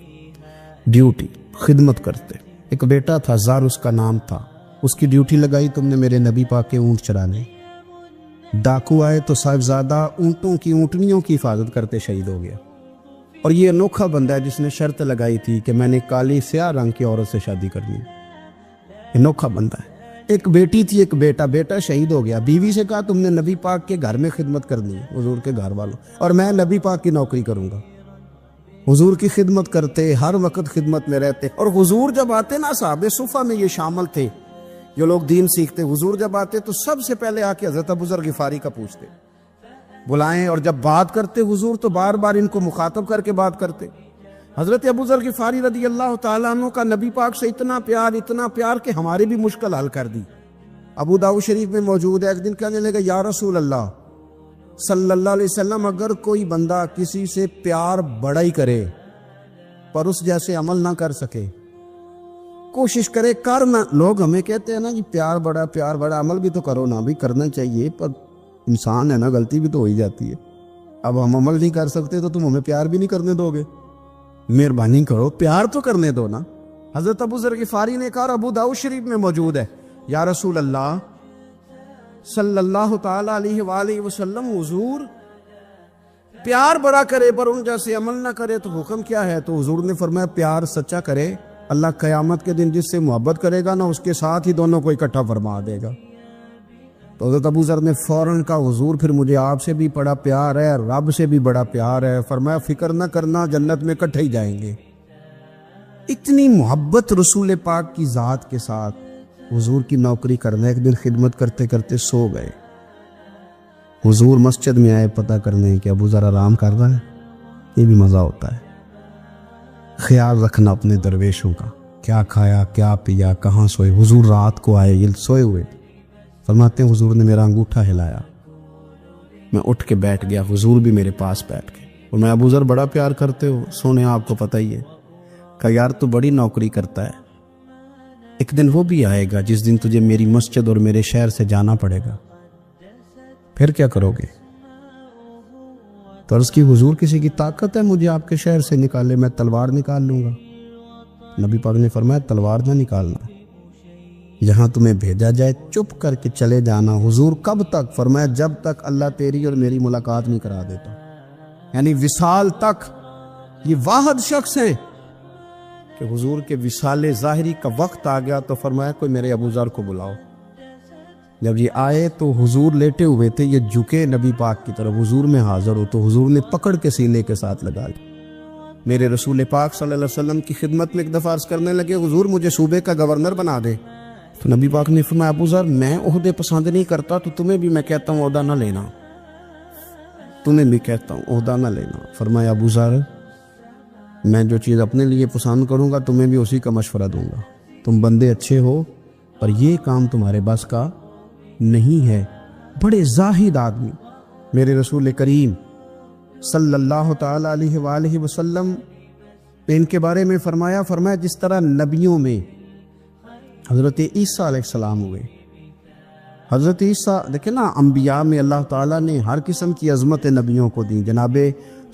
ڈیوٹی خدمت کرتے. ایک بیٹا تھا زار اس کا نام تھا، اس کی ڈیوٹی لگائی تم نے میرے نبی پاک کے اونٹ چرانے. ڈاکو آئے تو صاحبزادہ اونٹوں کی، اونٹنیوں کی حفاظت کرتے شہید ہو گیا. اور یہ انوکھا بندہ ہے جس نے شرط لگائی تھی کہ میں نے کالی سیاہ رنگ کی عورت سے شادی کرنی. انوکھا بندہ ہے. ایک بیٹی تھی، ایک بیٹا، بیٹا شہید ہو گیا. بیوی سے کہا تم نے نبی پاک کے گھر میں خدمت کرنی ہے، حضور کے گھر والوں، اور میں نبی پاک کی نوکری کروں گا. حضور کی خدمت کرتے، ہر وقت خدمت میں رہتے. اور حضور جب آتے نا، صحابہ صفہ میں یہ شامل تھے جو لوگ دین سیکھتے، حضور جب آتے تو سب سے پہلے آ کے حضرت ابو ذر غفاری کا پوچھتے، بلائیں. اور جب بات کرتے حضور تو بار بار ان کو مخاطب کر کے بات کرتے. حضرت ابو ذر غفاری رضی اللہ تعالیٰ عنہ کا نبی پاک سے اتنا پیار کہ ہماری بھی مشکل حل کر دی. ابو داؤد شریف میں موجود ہے. ایک دن کہنے لگا یا رسول اللہ صلی اللہ علیہ وسلم، اگر کوئی بندہ کسی سے پیار بڑا ہی کرے پر اس جیسے عمل نہ کر سکے، کوشش کرے کرنا. لوگ ہمیں کہتے ہیں نا کہ پیار بڑا، عمل بھی تو کرو نا. بھی کرنا چاہیے، پر انسان ہے نا، غلطی بھی تو ہو ہی جاتی ہے. اب ہم عمل نہیں کر سکتے تو تم ہمیں پیار بھی نہیں کرنے دو گے؟ مہربانی کرو، پیار تو کرنے دو نا. حضرت ابو ذر غفاری نے کہا، ابو داؤد شریف میں موجود ہے، یا رسول اللہ صلی اللہ تعالیٰ علیہ وآلہ وسلم، حضور پیار بڑا کرے پر ان جیسے عمل نہ کرے تو حکم کیا ہے؟ تو حضور نے فرمایا پیار سچا کرے، اللہ قیامت کے دن جس سے محبت کرے گا نا اس کے ساتھ ہی دونوں کو اکٹھا فرما دے گا. تو حضرت ابو ذر نے فوراً کہا، حضور پھر مجھے آپ سے بھی بڑا پیار ہے، رب سے بھی بڑا پیار ہے. فرمایا فکر نہ کرنا، جنت میں اکٹھے ہی جائیں گے. اتنی محبت رسول پاک کی ذات کے ساتھ. حضور کی نوکری کرنا. ایک دن خدمت کرتے کرتے سو گئے. حضور مسجد میں آئے پتہ کرنے کہ ابو ذر آرام کر رہا ہے. یہ بھی مزہ ہوتا ہے، خیال رکھنا اپنے درویشوں کا، کیا کھایا، کیا پیا، کہاں سوئے. حضور رات کو آئے، یہ سوئے ہوئے. فرماتے ہیں حضور نے میرا انگوٹھا ہلایا، میں اٹھ کے بیٹھ گیا، حضور بھی میرے پاس بیٹھ گئے. اور میں ابو ذر بڑا پیار کرتے ہو، سونے آپ کو پتہ ہی ہے. کہ یار تو بڑی نوکری کرتا ہے، ایک دن وہ بھی آئے گا جس دن تجھے میری مسجد اور میرے شہر سے جانا پڑے گا، پھر کیا کرو گے؟ تو عرض کی حضور کسی کی طاقت ہے مجھے آپ کے شہر سے نکالے؟ میں تلوار نکال لوں گا. نبی پاک نے فرمایا تلوار نہ نکالنا، یہاں تمہیں بھیجا جائے چپ کر کے چلے جانا. حضور کب تک؟ فرمایا جب تک اللہ تیری اور میری ملاقات نہیں کرا دیتا. یعنی وصال تک. یہ واحد شخص ہے کہ حضور کے وصال ظاہری کا وقت آ گیا تو فرمایا کوئی میرے ابو ذر کو بلاؤ. جب یہ آئے تو حضور لیٹے ہوئے تھے، یہ جھکے نبی پاک کی طرف، حضور میں حاضر ہو تو حضور نے پکڑ کے سینے کے ساتھ لگا لی. میرے رسول پاک صلی اللہ علیہ وسلم کی خدمت میں ایک دفعہ عرض کرنے لگے، حضور مجھے صوبے کا گورنر بنا دے. تو نبی پاک نے فرمایا ابو ذر میں عہدے پسند نہیں کرتا، تو تمہیں بھی میں کہتا ہوں عہدہ نہ لینا، تمہیں بھی کہتا ہوں عہدہ نہ لینا. فرمایا ابو ذر میں جو چیز اپنے لیے پسند کروں گا تمہیں بھی اسی کا مشورہ دوں گا. تم بندے اچھے ہو پر یہ کام تمہارے بس کا نہیں ہے. بڑے زاہد آدمی میرے رسول کریم صلی اللہ تعالی علیہ وآلہ وسلم نے ان کے بارے میں فرمایا جس طرح نبیوں میں حضرت عیسیٰ علیہ السلام ہوئے. حضرت عیسیٰ دیکھیں نا، انبیاء میں اللہ تعالیٰ نے ہر قسم کی عظمت نبیوں کو دی. جناب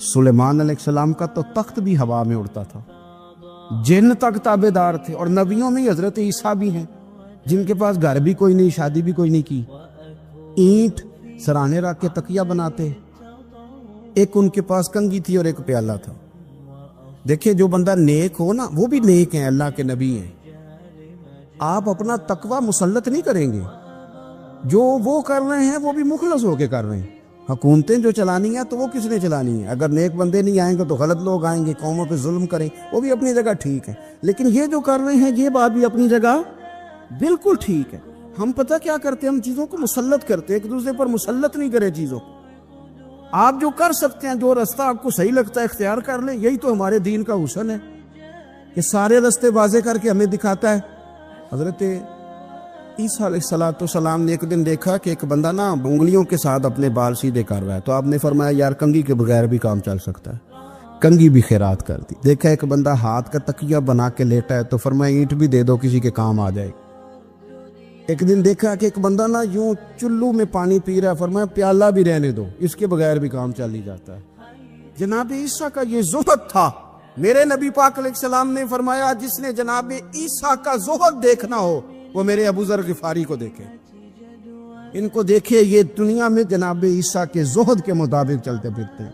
سلیمان علیہ السلام کا تو تخت بھی ہوا میں اڑتا تھا، جن تک تابع دار تھے. اور نبیوں میں حضرت عیسیٰ بھی ہیں جن کے پاس گھر بھی کوئی نہیں، شادی بھی کوئی نہیں کی، اینٹ سرانے رکھ کے تکیہ بناتے. ایک ان کے پاس کنگھی تھی اور ایک پیالہ تھا. دیکھیں جو بندہ نیک ہو نا وہ بھی نیک ہیں, اللہ کے نبی ہیں. آپ اپنا تقوی مسلط نہیں کریں گے, جو وہ کر رہے ہیں وہ بھی مخلص ہو کے کر رہے ہیں. حکومتیں جو چلانی ہیں تو وہ کس نے چلانی ہے؟ اگر نیک بندے نہیں آئیں گے تو غلط لوگ آئیں گے, قوموں پہ ظلم کریں, وہ بھی اپنی جگہ ٹھیک ہے. لیکن یہ جو کر رہے ہیں یہ بات بھی اپنی جگہ بالکل ٹھیک ہے. ہم پتہ کیا کرتے ہیں, ہم چیزوں کو مسلط کرتے ہیں, ایک دوسرے پر مسلط نہیں کرے چیزوں کو. آپ جو کر سکتے ہیں, جو رستہ آپ کو صحیح لگتا ہے اختیار کر لیں. یہی تو ہمارے دین کا حسن ہے کہ سارے رستے واضح کر کے ہمیں دکھاتا ہے. حضرت عیسیٰ علیہ السلام نے ایک دن دیکھا کہ ایک بندہ نا انگلیوں کے ساتھ اپنے بال سیدھے کر رہا ہے, تو آپ نے فرمایا یار کنگھی کے بغیر بھی کام چل سکتا ہے. کنگھی بھی خیرات کر دی. دیکھا ایک بندہ ہاتھ کا تکیہ بنا کے لیٹا ہے, تو فرمایا اینٹ بھی دے دو, کسی کے کام آ جائے. ایک دن دیکھا کہ ایک بندہ نا یوں چلو میں پانی پی رہا ہے, فرمایا پیالہ بھی رہنے دو, اس کے بغیر بھی کام چل ہی جاتا ہے. جناب عیسیٰ کا یہ زہد تھا. میرے نبی پاک علیہ السلام نے فرمایا جس نے جناب عیسیٰ کا زہد دیکھنا ہو وہ میرے ابو ذر غفاری کو دیکھے. ان کو دیکھے, یہ دنیا میں جناب عیسیٰ کے زہد کے مطابق چلتے پھرتے ہیں.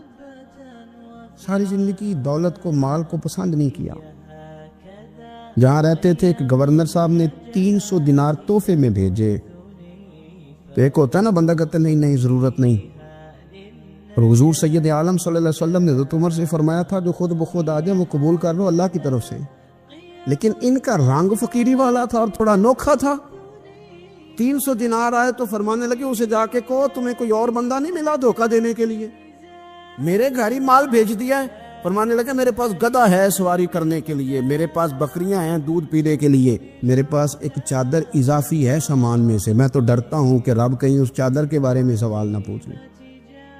ساری زندگی دولت کو, مال کو پسند نہیں کیا. جہاں رہتے تھے ایک گورنر صاحب نے 300 دینار تحفے میں بھیجے. تو ایک ہوتا ہے نا بندہ کہتا نہیں نہیں ضرورت نہیں. اور حضور سید عالم صلی اللہ علیہ وسلم نے حضرت عمر سے فرمایا تھا جو خود بخود آ جائے وہ قبول کر لو اللہ کی طرف سے. لیکن ان کا رنگ فقیری والا تھا اور تھوڑا انوکھا تھا. 300 دینار آئے تو فرمانے لگے اسے جا کے کہو تمہیں کوئی اور بندہ نہیں ملا دھوکہ دینے کے لیے, میرے گھر ہی مال بھیج دیا ہے. فرمانے لگے میرے پاس گدھا ہے سواری کرنے کے لیے, میرے پاس بکریاں ہیں دودھ پینے کے لیے, میرے پاس ایک چادر اضافی ہے سامان میں سے. میں تو ڈرتا ہوں کہ رب کہیں اس چادر کے بارے میں سوال نہ پوچھ لیں,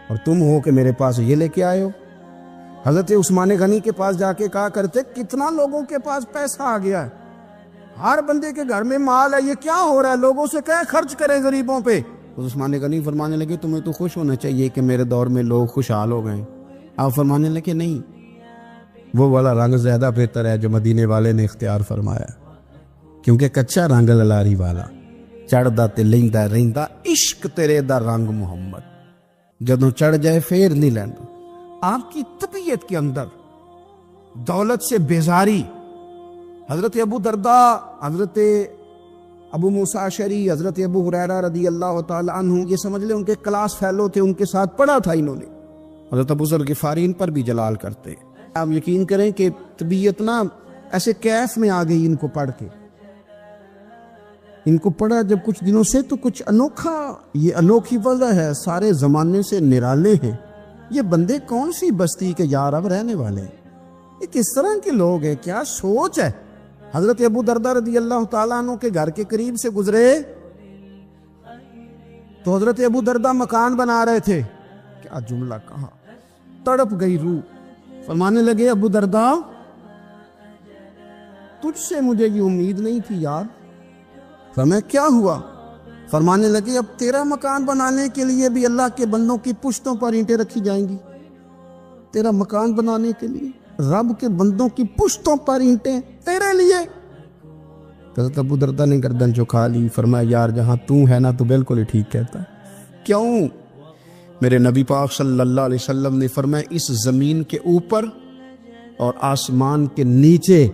اور تم ہو کہ میرے پاس یہ لے کے آئے ہو. حضرت عثمان غنی کے پاس جا کے کہا کرتے کتنا لوگوں کے پاس پیسہ آ گیا ہے, ہر بندے کے گھر میں مال ہے, یہ کیا ہو رہا ہے, لوگوں سے کہیں خرچ کریں غریبوں پہ. عثمان غنی فرمانے لگے تمہیں تو خوش ہونا چاہیے کہ میرے دور میں لوگ خوشحال ہو گئے. آپ فرمانے لگے نہیں, وہ والا رنگ زیادہ بہتر ہے جو مدینے والے نے اختیار فرمایا, کیونکہ کچا رنگ للاری والا چڑھدا تے لیندا رہندا عشق تیرے دا رنگ محمد, جدوں چڑھ جائے پھر نہیں لیندا. آپ کی طبیعت کے اندر دولت سے بیزاری. حضرت ابو درداء, حضرت ابو موسیٰ اشعری, حضرت ابو ہریرہ رضی اللہ تعالی عنہ, یہ سمجھ لیں ان کے کلاس فیلو تھے, ان کے ساتھ پڑھا تھا انہوں نے. حضرت ابو ذر غفاری ان پر بھی جلال کرتے. آپ یقین کریں کہ طبیعت نا ایسے کیف میں آ گئی ان کو پڑھ کے. ان کو پڑھا جب کچھ دنوں سے تو کچھ انوکھا, یہ انوکھی وجہ ہے, سارے زمانے سے نرالے ہیں. یہ بندے کون سی بستی کے یار اب رہنے والے ہیں, یہ کس طرح کے لوگ ہیں, کیا سوچ ہے. حضرت ابو درداء رضی اللہ تعالیٰ عنہ کے گھر کے قریب سے گزرے تو حضرت ابو درداء مکان بنا رہے تھے. کیا جملہ کہا, تڑپ گئی روح. فرمانے لگے ابو درداء تجھ سے مجھے یہ امید نہیں تھی یار. فرمایا کیا ہوا؟ فرمانے لگے اب تیرا مکان بنانے کے لیے بھی اللہ کے بندوں کی پشتوں پر اینٹیں رکھی جائیں گی. تیرا مکان بنانے کے لیے رب کے بندوں کی پشتوں پر اینٹیں تیرے لیے. حضرت ابو درداء نے گردن جھکا لی. فرمایا یار جہاں تو ہے نا تو بالکل ہی ٹھیک کہتا ہے. کیوں؟ میرے نبی پاک صلی اللہ علیہ وسلم نے فرمایا اس زمین کے اوپر اور آسمان کے نیچے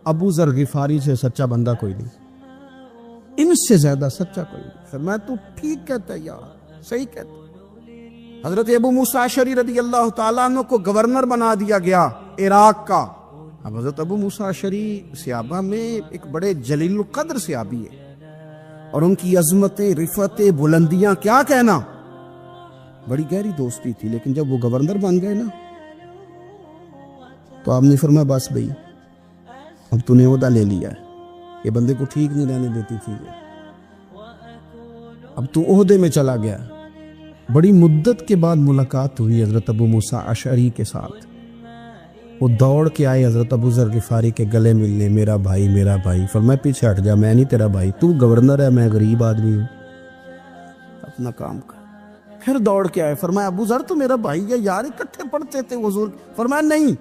ابو ذر غفاری سے سچا بندہ کوئی نہیں, ان سے زیادہ سچا کوئی نہیں. فرمایا تو ٹھیک کہتا ہے یار, صحیح کہتا ہے. حضرت ابو موسیٰ اشعری رضی اللہ تعالیٰ عنہ کو گورنر بنا دیا گیا عراق کا. اب حضرت ابو موسیٰ اشعری صحابہ میں ایک بڑے جلیل القدر صحابی ہے, اور ان کی عظمتیں, رفعتیں, بلندیاں کیا کہنا, بڑی گہری دوستی تھی. لیکن جب وہ گورنر بن گئے نا تو آپ نے فرمایا بس بھئی اب تو نے عہدہ لے لیا ہے, یہ بندے کو ٹھیک نہیں رہنے دیتی تھی, اب تو عہدے میں چلا گیا. بڑی مدت کے بعد ملاقات ہوئی حضرت ابو موسیٰ اشعری کے ساتھ. وہ دوڑ کے آئے حضرت ابو ذر غفاری کے گلے ملنے, میرا بھائی میرا بھائی. فرمایا پیچھے ہٹ جا, میں نہیں تیرا بھائی, تو گورنر ہے, میں غریب آدمی ہوں, اپنا کام کر. پھر دوڑ کے آئے. فرمایا ابو ذر تو میرا بھائی ہے یار, اکٹھے پڑھتے تھے حضور. فرمایا نہیں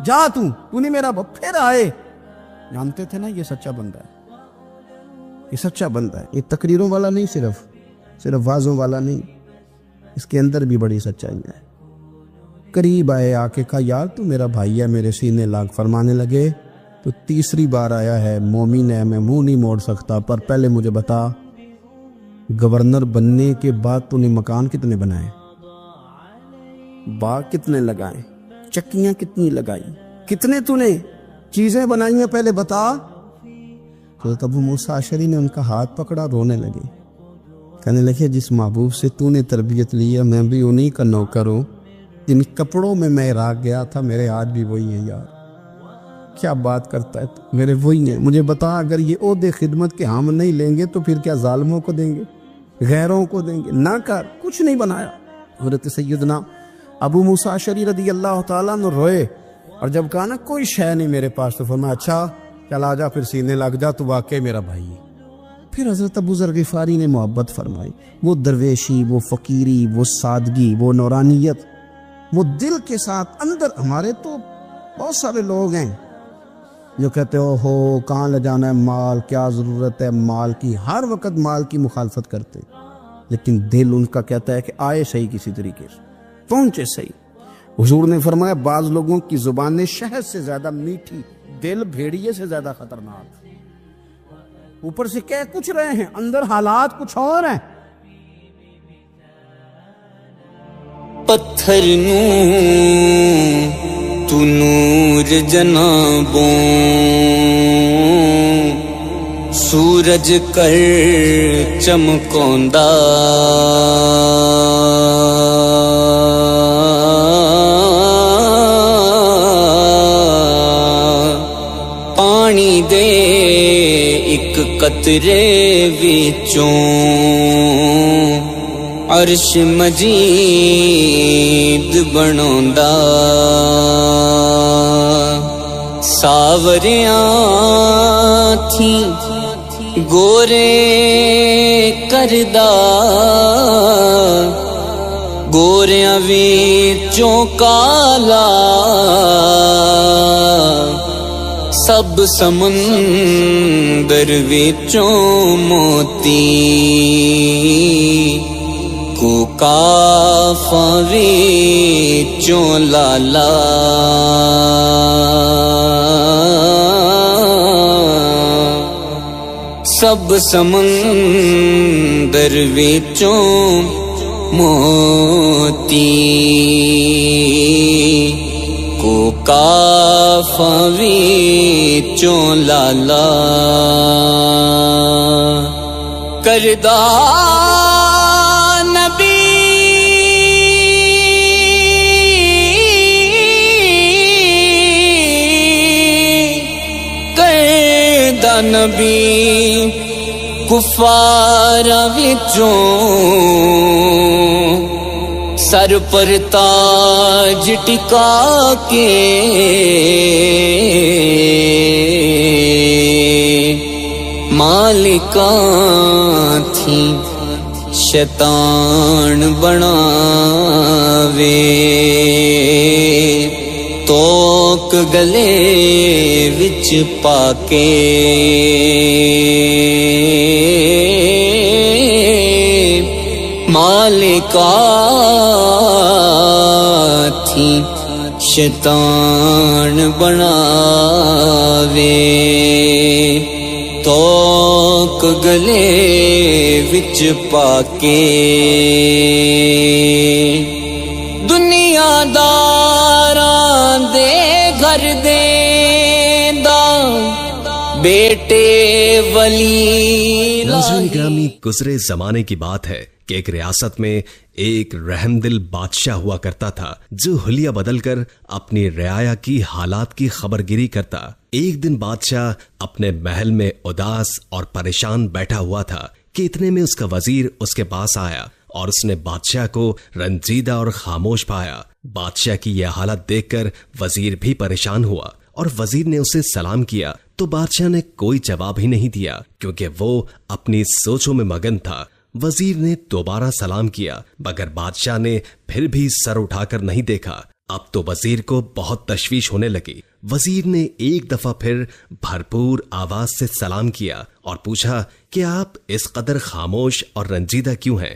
جا, تو نہیں میرا بھائی. پھر آئے. جانتے تھے نا یہ سچا بندہ ہے, یہ سچا بندہ ہے, یہ تقریروں والا نہیں, صرف وعظوں والا نہیں, اس کے اندر بھی بڑی سچائی ہے. قریب آئے، آ کے کہا یار تو میرا بھائی ہے، میرے سینے لاگ۔ فرمانے لگے تو تیسری بار آیا ہے، مومن ہے، میں منہ نہیں موڑ سکتا، پر پہلے مجھے بتا گورنر بننے کے بعد تو نے مکان کتنے بنائے، باغ کتنے لگائے، چکیاں کتنی لگائی، کتنے تو نے چیزیں بنائی ہیں، پہلے بتا۔ حضرت ابو موسیٰ اشعری نے ان کا ہاتھ پکڑا، رونے لگے، کہنے لگے جس محبوب سے تو نے تربیت لی ہے میں بھی انہی کا نوکر ہوں، جن کپڑوں میں عراق گیا تھا میرے آج بھی وہی ہیں یار۔ کیا بات کرتا ہے تو میرے وہی ہیں، مجھے بتا اگر یہ عہدے خدمت کے ہم نہیں لیں گے تو پھر کیا ظالموں کو دیں گے، غیروں کو دیں گے؟ نہ کر، کچھ نہیں بنایا۔ حضرت سیدنا ابو موسیٰ اشعری رضی اللہ تعالیٰ عنہ روئے، اور جب کہا نا کوئی شے نہیں میرے پاس، تو فرمایا اچھا چل آ جا، پھر سینے لگ جا، تو واقعی میرا بھائی ہے۔ پھر حضرت ابو ذر غفاری نے محبت فرمائی، وہ درویشی، وہ فقیری، وہ سادگی، وہ نورانیت، وہ دل کے ساتھ اندر۔ ہمارے تو بہت سارے لوگ ہیں جو کہتے ہو کہاں لے جانا ہے مال، کیا ضرورت ہے مال کی، ہر وقت مال کی مخالفت کرتے، لیکن دل ان کا کہتا ہے کہ آئے صحیح، کسی طریقے سے پہنچے صحیح۔ حضور نے فرمایا بعض لوگوں کی زبانیں شہد سے زیادہ میٹھی، دل بھیڑیے سے زیادہ خطرناک۔ اوپر سے کہہ کچھ رہے ہیں، اندر حالات کچھ اور ہیں۔ پتھر نو تو نور جنابوں، سورج کر چمکوندا، پانی دے ایک قطرے وچوں عرش مجید بنوندا، ساوریاں تھی گورے کردا، گوریاں وچوں کالا، سب سمندر وچوں موتی، کو کافاں وچوں لالا، سب سمندر وچوں موتی، کو کافاں وچوں لالا، کردا نبی کفار وچوں سر پر تاج ٹکا کے، مالکاں تھی شیطان بناوے، توک گلے وچ پا کے، مالکا تھی شیطان بناوے، توک گلے وچ پا کے، دنیا داراں دے گھر دیندا بیٹے ولی۔ ناظرین گرامی، گزرے زمانے کی بات ہے کہ ایک ریاست میں ایک رحم دل بادشاہ ہوا کرتا تھا جو حلیہ بدل کر اپنی رعایا کی حالات کی خبرگیری کرتا۔ ایک دن بادشاہ اپنے محل میں اداس اور پریشان بیٹھا ہوا تھا کہ اتنے میں اس کا وزیر اس کے پاس آیا اور اس نے بادشاہ کو رنجیدہ اور خاموش پایا۔ بادشاہ کی یہ حالت دیکھ کر وزیر بھی پریشان ہوا اور وزیر نے اسے سلام کیا تو بادشاہ نے کوئی جواب ہی نہیں دیا کیونکہ وہ اپنی سوچوں میں مگن تھا۔ وزیر نے دوبارہ سلام کیا مگر بادشاہ نے پھر بھی سر اٹھا کر نہیں دیکھا۔ اب تو وزیر کو بہت تشویش ہونے لگی۔ وزیر نے ایک دفعہ پھر بھرپور آواز سے سلام کیا اور پوچھا کہ آپ اس قدر خاموش اور رنجیدہ کیوں ہیں؟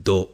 2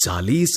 40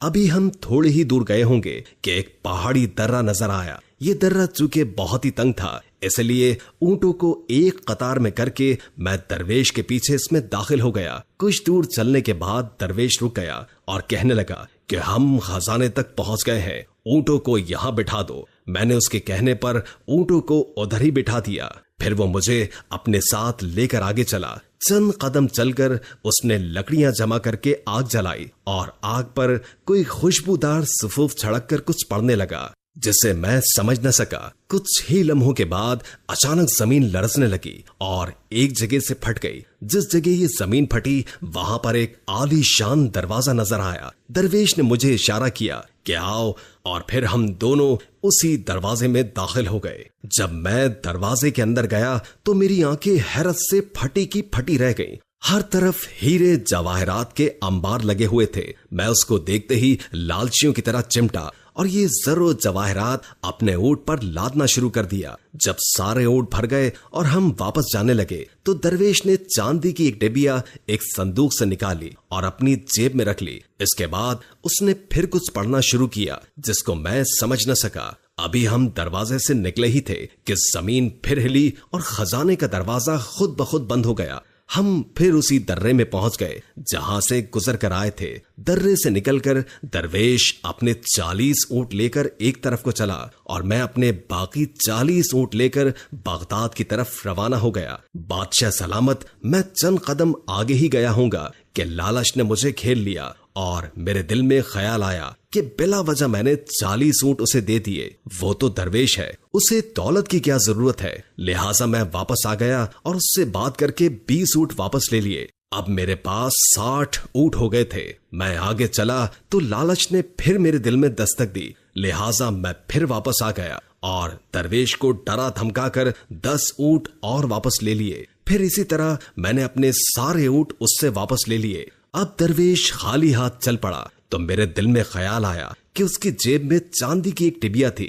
ابھی ہم تھوڑے ہی دور گئے ہوں گے کہ ایک پہاڑی درہ نظر آیا۔ یہ درہ چونکہ بہت ہی تنگ تھا، اس لیے اونٹوں کو ایک قطار میں کر کے میں درویش کے پیچھے اس میں داخل ہو گیا۔ کچھ دور چلنے کے بعد درویش رک گیا اور کہنے لگا کہ ہم خزانے تک پہنچ گئے ہیں، اونٹوں کو یہاں بٹھا دو۔ میں نے اس کے کہنے پر اونٹوں کو ادھر ہی بٹھا دیا۔ پھر وہ مجھے اپنے ساتھ لے کر آگے چلا۔ چند قدم چل کر اس نے لکڑیاں جمع کر کے آگ جلائی اور آگ پر کوئی خوشبودار سفوف چھڑک کر کچھ پڑنے لگا جسے میں سمجھ نہ سکا۔ کچھ ہی لمحوں کے بعد اچانک زمین لرزنے لگی اور ایک جگہ سے پھٹ گئی۔ جس جگہ یہ زمین پھٹی وہاں پر ایک عالی شان دروازہ نظر آیا۔ درویش نے مجھے اشارہ کیا کہ آؤ، اور پھر ہم دونوں اسی دروازے میں داخل ہو گئے۔ جب میں دروازے کے اندر گیا تو میری آنکھیں حیرت سے پھٹی کی پھٹی رہ گئیں۔ ہر طرف ہیرے جواہرات کے انبار لگے ہوئے تھے۔ میں اس کو دیکھتے ہی لالچیوں کی طرح چمٹا اور یہ زر و جواہرات اپنے اونٹ پر لادنا شروع کر دیا۔ جب سارے اونٹ بھر گئے اور ہم واپس جانے لگے تو درویش نے چاندی کی ایک ڈبیا ایک صندوق سے نکالی اور اپنی جیب میں رکھ لی۔ اس کے بعد اس نے پھر کچھ پڑھنا شروع کیا جس کو میں سمجھ نہ سکا۔ ابھی ہم دروازے سے نکلے ہی تھے کہ زمین پھر ہلی اور خزانے کا دروازہ خود بخود بند ہو گیا۔ ہم پھر اسی درے میں پہنچ گئے جہاں سے گزر کر آئے تھے۔ درے سے نکل کر درویش اپنے 40 اونٹ لے کر ایک طرف کو چلا اور میں اپنے باقی 40 اونٹ لے کر بغداد کی طرف روانہ ہو گیا۔ بادشاہ سلامت میں چند قدم آگے ہی گیا ہوں گا کہ لالچ نے مجھے کھیل لیا اور میرے دل میں خیال آیا کہ بلا وجہ میں نے 40 اونٹ اسے دے دیے۔ وہ تو درویش ہے، اسے دولت کی کیا ضرورت ہے؟ لہٰذا میں واپس آ گیا اور اس سے بات کر کے 20 اونٹ واپس لے لیے۔ اب میرے پاس 60 اونٹ ہو گئے تھے۔ میں آگے چلا تو لالچ نے پھر میرے دل میں دستک دی، لہٰذا میں پھر واپس آ گیا اور درویش کو ڈرا دھمکا کر 10 اونٹ اور واپس لے لیے۔ پھر اسی طرح میں نے اپنے سارے اونٹ اس سے واپس لے لیے۔ اب درویش خالی ہاتھ چل پڑا تو میرے دل میں خیال آیا کہ اس کی جیب میں چاندی کی ایک ٹبیا تھی،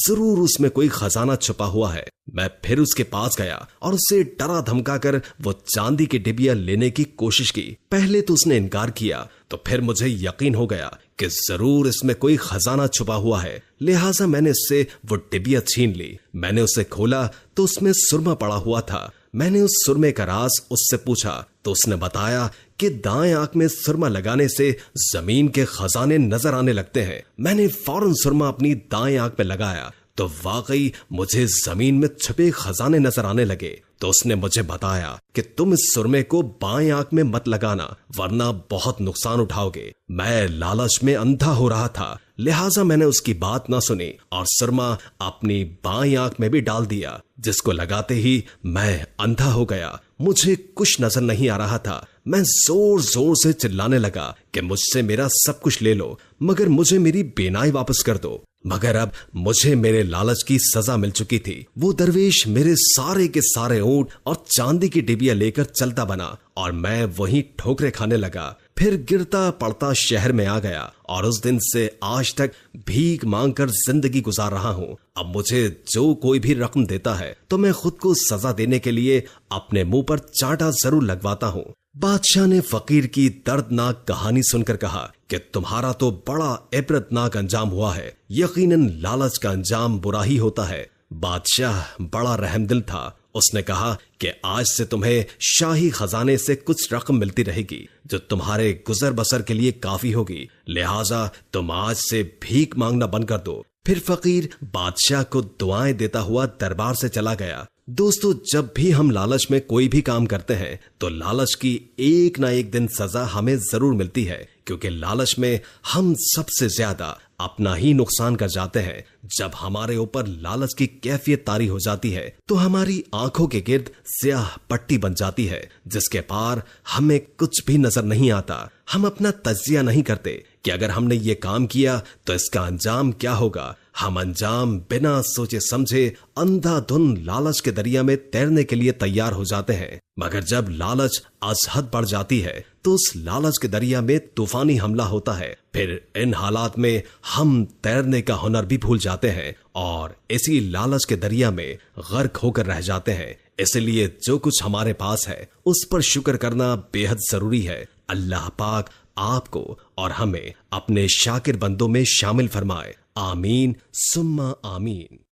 ضرور اس میں کوئی خزانہ چھپا ہوا ہے۔ میں پھر اس کے پاس گیا اور اسے ڈرا دھمکا کر وہ چاندی کی ڈبیا لینے کی کوشش کی۔ پہلے تو اس نے انکار کیا، تو پھر مجھے یقین ہو گیا کہ ضرور اس میں کوئی خزانہ چھپا ہوا ہے، لہٰذا میں نے اس سے وہ ڈبیا چھین لی۔ میں نے اسے کھولا تو اس میں سرما پڑا ہوا تھا۔ میں نے اس سرمے کا راز اس سے پوچھا تو اس نے بتایا کہ دائیں آنکھ میں سرما لگانے سے زمین کے خزانے نظر آنے لگتے ہیں۔ میں نے فوراً سرما اپنی دائیں آنکھ میں لگایا تو واقعی مجھے زمین میں چھپے خزانے نظر آنے لگے۔ تو اس نے مجھے بتایا کہ تم اس سرمے کو بائیں آنکھ میں مت لگانا ورنہ بہت نقصان اٹھاؤ گے۔ میں لالچ میں اندھا ہو رہا تھا، لہٰذا میں نے اس کی بات نہ سنی اور سرما اپنی بائیں آنکھ میں بھی ڈال دیا، جس کو لگاتے ہی میں اندھا ہو گیا۔ مجھے کچھ نظر نہیں آ رہا تھا۔ میں زور زور سے چلانے لگا کہ مجھ سے میرا سب کچھ لے لو مگر مجھے میری بینائی واپس کر دو۔ مگر اب مجھے میرے لالچ کی سزا مل چکی تھی۔ وہ درویش میرے سارے کے سارے اونٹ اور چاندی کی ڈبیا لے کر چلتا بنا اور میں وہیں ٹھوکرے کھانے لگا۔ پھر گرتا پڑتا شہر میں آ گیا اور اس دن سے آج تک بھیک مانگ کر زندگی گزار رہا ہوں۔ اب مجھے جو کوئی بھی رقم دیتا ہے تو میں خود کو سزا دینے کے لیے اپنے منہ پر چانٹا ضرور لگواتا ہوں۔ بادشاہ نے فقیر کی دردناک کہانی سن کر کہا کہ تمہارا تو بڑا عبرتناک انجام ہوا ہے، یقیناً لالچ کا انجام برا ہی ہوتا ہے۔ بادشاہ بڑا رحم دل تھا، اس نے کہا کہ آج سے تمہیں شاہی خزانے سے کچھ رقم ملتی رہے گی جو تمہارے گزر بسر کے لیے کافی ہوگی، لہٰذا تم آج سے بھیک مانگنا بند کر دو۔ پھر فقیر بادشاہ کو دعائیں دیتا ہوا دربار سے چلا گیا۔ دوستو، جب بھی ہم لالچ میں کوئی بھی کام کرتے ہیں تو لالچ کی ایک نہ ایک دن سزا ہمیں ضرور ملتی ہے، کیونکہ لالچ میں ہم سب سے زیادہ اپنا ہی نقصان کر جاتے ہیں۔ جب ہمارے اوپر لالچ کی کیفیت طاری ہو جاتی ہے تو ہماری آنکھوں کے گرد سیاہ پٹی بن جاتی ہے جس کے پار ہمیں کچھ بھی نظر نہیں آتا۔ ہم اپنا تجزیہ نہیں کرتے کہ اگر ہم نے یہ کام کیا تو اس کا انجام کیا ہوگا۔ ہم انجام بنا سوچے سمجھے اندھا دھن لالچ کے دریا میں تیرنے کے لیے تیار ہو جاتے ہیں، مگر جب لالچ از حد بڑھ جاتی ہے تو اس لالچ کے دریا میں طوفانی حملہ ہوتا ہے۔ پھر ان حالات میں ہم تیرنے کا ہنر بھی بھول جاتے ہیں اور اسی لالچ کے دریا میں غرق ہو کر رہ جاتے ہیں۔ اس لیے جو کچھ ہمارے پاس ہے اس پر شکر کرنا بے حد ضروری ہے۔ اللہ پاک آپ کو اور ہمیں اپنے شاکر بندوں میں شامل فرمائے. آمین ثم آمین.